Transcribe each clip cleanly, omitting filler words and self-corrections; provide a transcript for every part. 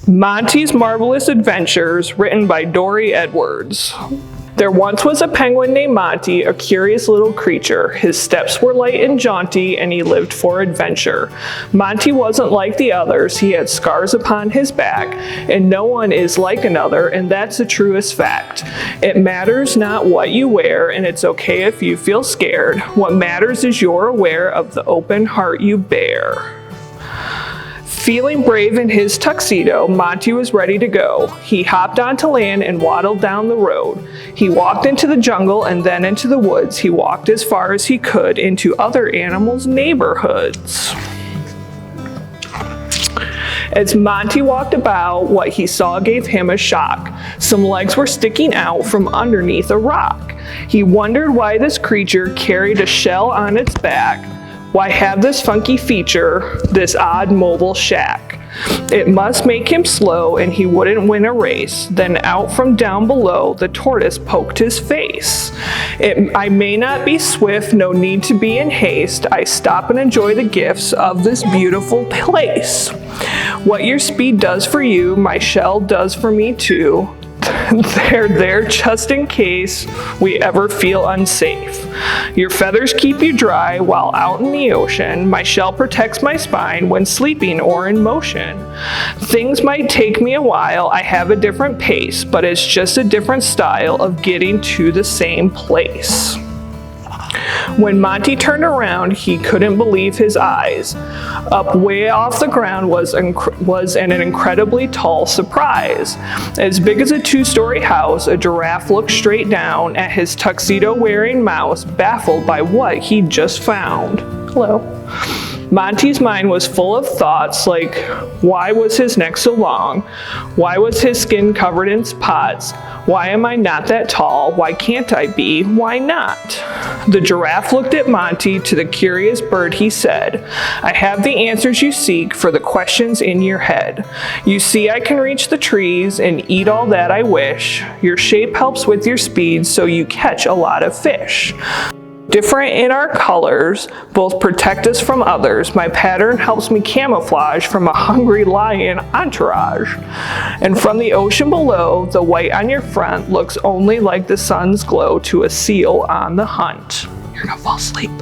Monty's Marvelous Adventures, written by Dory Edwards. There once was a penguin named Monty, a curious little creature. His steps were light and jaunty, and he lived for adventure. Monty wasn't like the others. He had scars upon his back, and no one is like another, and that's the truest fact. It matters not what you wear, and it's okay if you feel scared. What matters is you're aware of the open heart you bear. Feeling brave in his tuxedo, Monty was ready to go. He hopped onto land and waddled down the road. He walked into the jungle and then into the woods. He walked as far as he could into other animals' neighborhoods. As Monty walked about, what he saw gave him a shock. Some legs were sticking out from underneath a rock. He wondered why this creature carried a shell on its back. Why have this funky feature, this odd mobile shack? It must make him slow and he wouldn't win a race. Then out from down below, the tortoise poked his face. I may not be swift, no need to be in haste. I stop and enjoy the gifts of this beautiful place. What your speed does for you, my shell does for me too. They're there just in case we ever feel unsafe. Your feathers keep you dry while out in the ocean. My shell protects my spine when sleeping or in motion. Things might take me a while, I have a different pace, but it's just a different style of getting to the same place. When Monty turned around, he couldn't believe his eyes. Up way off the ground was an incredibly tall surprise. As big as a two-story house, a giraffe looked straight down at his tuxedo-wearing mouse, baffled by what he'd just found. Hello. Monty's mind was full of thoughts like, why was his neck so long? Why was his skin covered in spots? Why am I not that tall? Why can't I be? Why not? The giraffe looked at Monty. To the curious bird he said, I have the answers you seek for the questions in your head. You see I can reach the trees and eat all that I wish. Your shape helps with your speed, so you catch a lot of fish. Different in our colors, both protect us from others. My pattern helps me camouflage from a hungry lion entourage. And from the ocean below, the white on your front looks only like the sun's glow to a seal on the hunt. You're gonna fall asleep.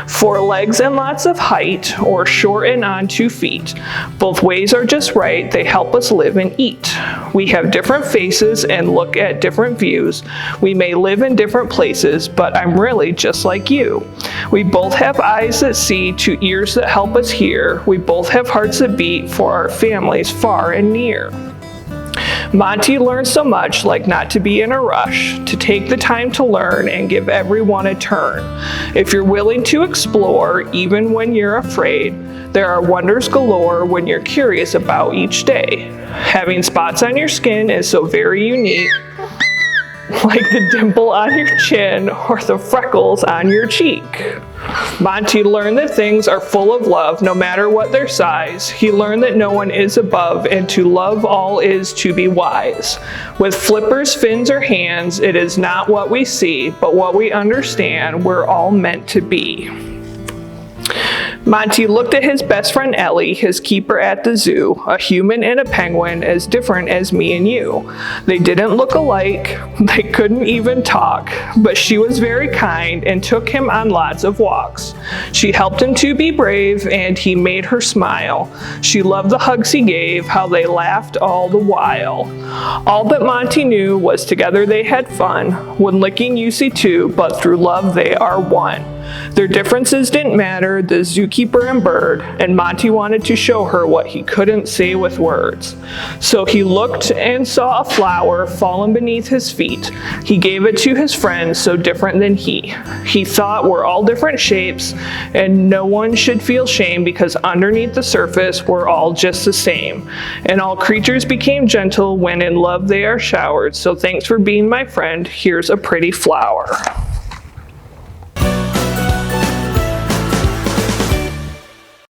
4 legs and lots of height, or short and on 2 feet. Both ways are just right, they help us live and eat. We have different faces and look at different views. We may live in different places, but I'm really just like you. We both have eyes that see, 2 ears that help us hear. We both have hearts that beat for our families far and near. Monty learned so much, like not to be in a rush, to take the time to learn and give everyone a turn. If you're willing to explore, even when you're afraid, there are wonders galore when you're curious about each day. Having spots on your skin is so very unique, like the dimple on your chin or the freckles on your cheek. Monty learned that things are full of love, no matter what their size. He learned that no one is above, and to love all is to be wise. With flippers, fins, or hands, it is not what we see, but what we understand we're all meant to be. Monty looked at his best friend Ellie, his keeper at the zoo, a human and a penguin as different as me and you. They didn't look alike, they couldn't even talk, but she was very kind and took him on lots of walks. She helped him to be brave and he made her smile. She loved the hugs he gave, how they laughed all the while. All that Monty knew was together they had fun, when licking you see two, but through love they are one. Their differences didn't matter, the zookeeper and bird, and Monty wanted to show her what he couldn't say with words. So he looked and saw a flower fallen beneath his feet. He gave it to his friend, so different than he. He thought we're all different shapes, and no one should feel shame because underneath the surface we're all just the same. And all creatures became gentle when in love they are showered. So thanks for being my friend. Here's a pretty flower.